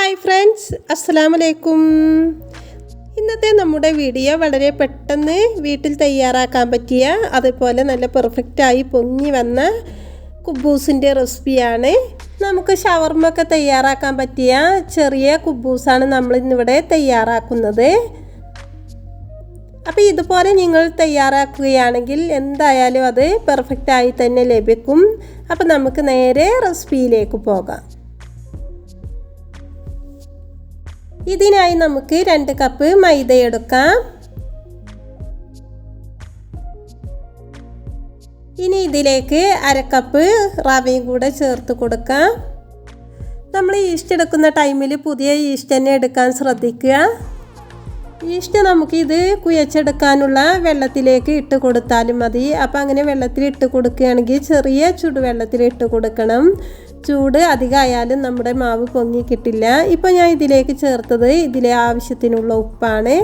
Hi friends, അസ്സലാമു അലൈക്കും. ഇന്നത്തെ നമ്മുടെ വീഡിയോ വളരെ പെട്ടെന്ന് വീട്ടിൽ തയ്യാറാക്കാൻ പറ്റിയ അതുപോലെ നല്ല പെർഫെക്റ്റായി പൊങ്ങി വന്ന കുബൂസിൻ്റെ റെസിപ്പിയാണ്. നമുക്ക് ഷവർമ ഒക്കെ തയ്യാറാക്കാൻ പറ്റിയ ചെറിയ കുബൂസാണ് നമ്മളിന്നിവിടെ തയ്യാറാക്കുന്നത്. അപ്പോൾ ഇതുപോലെ നിങ്ങൾ തയ്യാറാക്കുകയാണെങ്കിൽ എന്തായാലും അത് പെർഫെക്റ്റായി തന്നെ ലഭിക്കും. അപ്പോൾ നമുക്ക് നേരെ റെസിപ്പിയിലേക്ക് പോകാം. ഇതിനായി നമുക്ക് 2 കപ്പ് മൈദ എടുക്കാം. ഇനി ഇതിലേക്ക് 1/2 കപ്പ് റവയും കൂടെ ചേർത്ത് കൊടുക്കാം. നമ്മൾ ഈസ്റ്റ് എടുക്കുന്ന ടൈമിൽ പുതിയ ഈസ്റ്റ് തന്നെ എടുക്കാൻ ശ്രദ്ധിക്കുക. ഈസ്റ്റ് നമുക്കിത് കുഴച്ചെടുക്കാനുള്ള വെള്ളത്തിലേക്ക് ഇട്ട് കൊടുത്താലും മതി. അപ്പോൾ അങ്ങനെ വെള്ളത്തിൽ ഇട്ട് കൊടുക്കുകയാണെങ്കിൽ ചെറിയ ചൂടുവെള്ളത്തിൽ ഇട്ട് കൊടുക്കണം. ചൂട് അധികമായാലും നമ്മുടെ മാവ് പൊങ്ങി കിട്ടില്ല. ഇപ്പോൾ ഞാൻ ഇതിലേക്ക് ചേർത്തത് ഇതിലെ ആവശ്യത്തിനുള്ള ഉപ്പാണ്.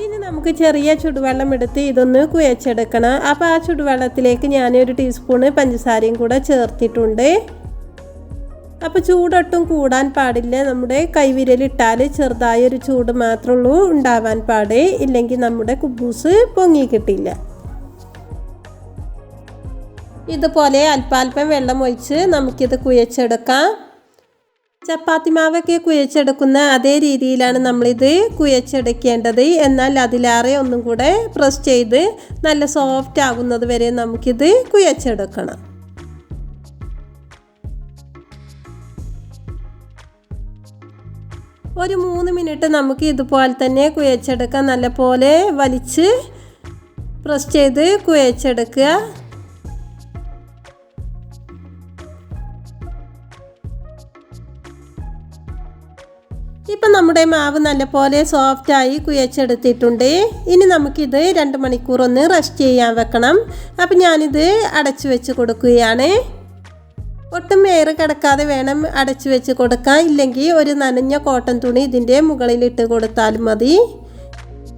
ഇനി നമുക്ക് ചെറിയ ചൂടുവെള്ളം എടുത്ത് ഇതൊന്ന് കുഴച്ചെടുക്കണം. അപ്പോൾ ആ ചൂടുവെള്ളത്തിലേക്ക് ഞാൻ 1 ടീസ്പൂണ് പഞ്ചസാരയും കൂടെ ചേർത്തിട്ടുണ്ട്. അപ്പോൾ ചൂടൊട്ടും കൂടാൻ പാടില്ല. നമ്മുടെ കൈവിരലിട്ടാൽ ചെറുതായൊരു ചൂട് മാത്രമേ ഉള്ളൂ ഉണ്ടാവാൻ പാട്. ഇല്ലെങ്കിൽ നമ്മുടെ കുബൂസ് പൊങ്ങി കിട്ടില്ല. ഇതുപോലെ അല്പാൽപ്പം വെള്ളം ഒഴിച്ച് നമുക്കിത് കുഴച്ചെടുക്കാം. ചപ്പാത്തി മാവൊക്കെ കുഴച്ചെടുക്കുന്ന അതേ രീതിയിലാണ് നമ്മളിത് കുഴച്ചെടുക്കേണ്ടത്. എന്നാൽ അതിലേറെ ഒന്നും കൂടെ പ്രസ് ചെയ്ത് നല്ല സോഫ്റ്റ് ആകുന്നത് വരെ നമുക്കിത് കുഴച്ചെടുക്കണം. ഒരു 3 മിനിറ്റ് നമുക്ക് ഇതുപോലെ തന്നെ കുഴച്ചെടുക്കാം. നല്ലപോലെ വലിച്ച് പ്രസ് ചെയ്ത് കുഴച്ചെടുക്കുക. ഇപ്പം നമ്മുടെ മാവ് നല്ലപോലെ സോഫ്റ്റായി കുഴച്ചെടുത്തിട്ടുണ്ട്. ഇനി നമുക്കിത് 2 മണിക്കൂർ ഒന്ന് റെസ്റ്റ് ചെയ്യാൻ വെക്കണം. അപ്പം ഞാനിത് അടച്ചു വെച്ച് കൊടുക്കുകയാണ്. ഒട്ടും എയർ കിടക്കാതെ വേണം അടച്ചു വെച്ച് കൊടുക്കാൻ. ഇല്ലെങ്കിൽ ഒരു നനഞ്ഞ കോട്ടൺ തുണി ഇതിൻ്റെ മുകളിലിട്ട് കൊടുത്താലും മതി.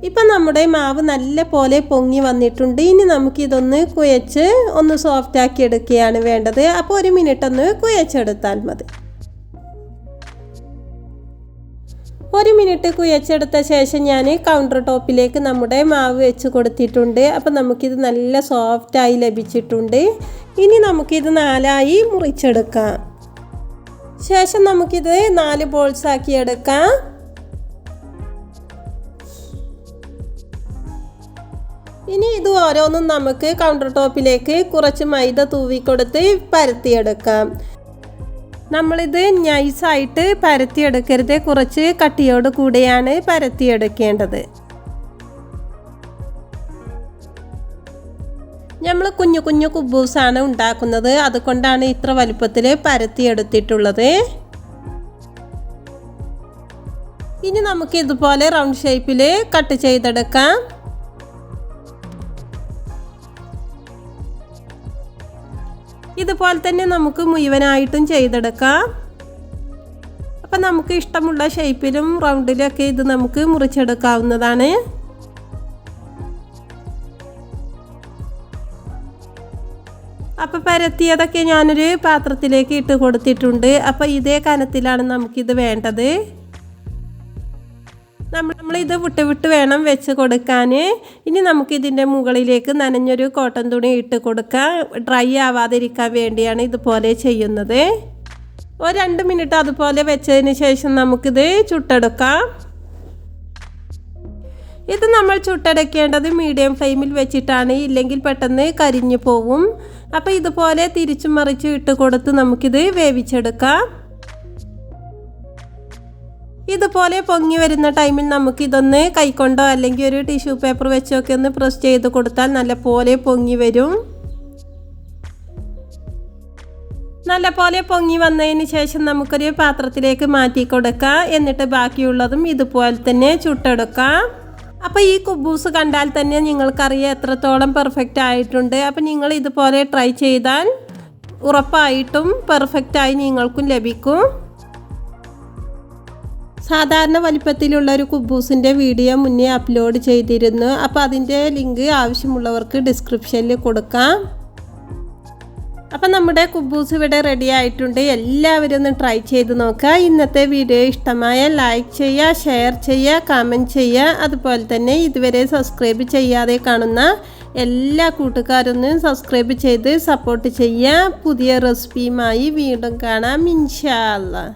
ഇപ്പം നമ്മുടെ മാവ് നല്ല പോലെ പൊങ്ങി വന്നിട്ടുണ്ട്. ഇനി നമുക്കിതൊന്ന് കുഴച്ച് ഒന്ന് സോഫ്റ്റാക്കി എടുക്കുകയാണ് വേണ്ടത്. അപ്പോൾ 1 മിനിറ്റ് ഒന്ന് കുഴച്ചെടുത്താൽ മതി. 1 മിനിറ്റ് കുഴച്ചെടുത്ത ശേഷം ഞാൻ കൗണ്ടർ ടോപ്പിലേക്ക് നമ്മുടെ മാവ് വെച്ച് കൊടുത്തിട്ടുണ്ട്. അപ്പോൾ നമുക്കിത് നല്ല സോഫ്റ്റായി ലഭിച്ചിട്ടുണ്ട്. ഇനി നമുക്കിത് 4ആയി മുറിച്ചെടുക്കാം. ശേഷം നമുക്കിത് 4 ബോൾസ് ആക്കി എടുക്കാം. ഇനി ഇത് ഓരോന്നും നമുക്ക് കൗണ്ടർ ടോപ്പിലേക്ക് കുറച്ച് മൈദ തൂവിക്കൊടുത്ത് പരത്തിയെടുക്കാം. നമ്മളിത് നൈസായിട്ട് പരത്തിയെടുക്കരുത്. കുറച്ച് കട്ടിയോട് കൂടിയാണ് പരത്തിയെടുക്കേണ്ടത്. നമ്മൾ കുഞ്ഞു കുഞ്ഞു കുബൂസാണ് ഉണ്ടാക്കുന്നത്. അതുകൊണ്ടാണ് ഇത്ര വലുപ്പത്തിൽ പരത്തിയെടുത്തിട്ടുള്ളത്. ഇനി നമുക്ക് ഇതുപോലെ റൗണ്ട് ഷേപ്പിൽ കട്ട് ചെയ്തെടുക്കാം. ഇതുപോലെ തന്നെ നമുക്ക് മുഴുവനായിട്ടും ചെയ്തെടുക്കാം. അപ്പം നമുക്ക് ഇഷ്ടമുള്ള ഷേപ്പിലും റൗണ്ടിലൊക്കെ ഇത് നമുക്ക് മുറിച്ചെടുക്കാവുന്നതാണ്. അപ്പോൾ പരത്തിയതൊക്കെ ഞാനൊരു പാത്രത്തിലേക്ക് ഇട്ട് കൊടുത്തിട്ടുണ്ട്. അപ്പോൾ ഇതേ കനത്തിലാണ് നമുക്കിത് വേണ്ടത്. നമ്മളിത് വിട്ട് വേണം വെച്ച് കൊടുക്കാൻ. ഇനി നമുക്കിതിൻ്റെ മുകളിലേക്ക് നനഞ്ഞൊരു കോട്ടൺ തുണി ഇട്ട് കൊടുക്കാം. ഡ്രൈ ആവാതിരിക്കാൻ വേണ്ടിയാണ് ഇതുപോലെ ചെയ്യുന്നത്. ഒരു 2 മിനിറ്റ് അതുപോലെ വെച്ചതിന് ശേഷം നമുക്കിത് ചുട്ടെടുക്കാം. ഇത് നമ്മൾ ചുട്ടെടുക്കേണ്ടത് മീഡിയം ഫ്ലെയിമിൽ വെച്ചിട്ടാണ്. ഇല്ലെങ്കിൽ പെട്ടെന്ന് കരിഞ്ഞു പോവും. അപ്പോൾ ഇതുപോലെ തിരിച്ചും മറിച്ചും ഇട്ട് കൊടുത്ത് നമുക്കിത് വേവിച്ചെടുക്കാം. ഇതുപോലെ പൊങ്ങി വരുന്ന ടൈമിൽ നമുക്കിതൊന്ന് കൈകൊണ്ടോ അല്ലെങ്കിൽ ഒരു ടിഷ്യൂ പേപ്പർ വെച്ചൊക്കെ ഒന്ന് പ്രസ് ചെയ്ത് കൊടുത്താൽ നല്ലപോലെ പൊങ്ങി വരും. നല്ലപോലെ പൊങ്ങി വന്നതിന് ശേഷം നമുക്കൊരു പാത്രത്തിലേക്ക് മാറ്റി കൊടുക്കാം. എന്നിട്ട് ബാക്കിയുള്ളതും ഇതുപോലെ തന്നെ ചുട്ടെടുക്കാം. അപ്പോൾ ഈ കുബൂസ് കണ്ടാൽ തന്നെ നിങ്ങൾക്കറിയാം എത്രത്തോളം പെർഫെക്റ്റ് ആയിട്ടുണ്ട്. അപ്പോൾ നിങ്ങൾ ഇതുപോലെ ട്രൈ ചെയ്താൽ ഉറപ്പായിട്ടും പെർഫെക്റ്റായി നിങ്ങൾക്കും ലഭിക്കും. സാധാരണ വലിപ്പത്തിലുള്ള ഒരു കുബൂസിൻ്റെ വീഡിയോ മുന്നേ അപ്ലോഡ് ചെയ്തിരുന്നു. അപ്പോൾ അതിൻ്റെ ലിങ്ക് ആവശ്യമുള്ളവർക്ക് ഡിസ്ക്രിപ്ഷനിൽ കൊടുക്കാം. അപ്പം നമ്മുടെ കുബൂസ് ഇവിടെ റെഡി ആയിട്ടുണ്ട്. എല്ലാവരും ഒന്ന് ട്രൈ ചെയ്ത് നോക്കുക. ഇന്നത്തെ വീഡിയോ ഇഷ്ടമായ ലൈക്ക് ചെയ്യുക, ഷെയർ ചെയ്യുക, കമൻറ്റ് ചെയ്യുക. അതുപോലെ തന്നെ ഇതുവരെ സബ്സ്ക്രൈബ് ചെയ്യാതെ കാണുന്ന എല്ലാ കൂട്ടുകാരൊന്നും സബ്സ്ക്രൈബ് ചെയ്ത് സപ്പോർട്ട് ചെയ്യുക. പുതിയ റെസിപ്പിയുമായി വീണ്ടും കാണാം ഇൻഷാ അല്ലാഹ്.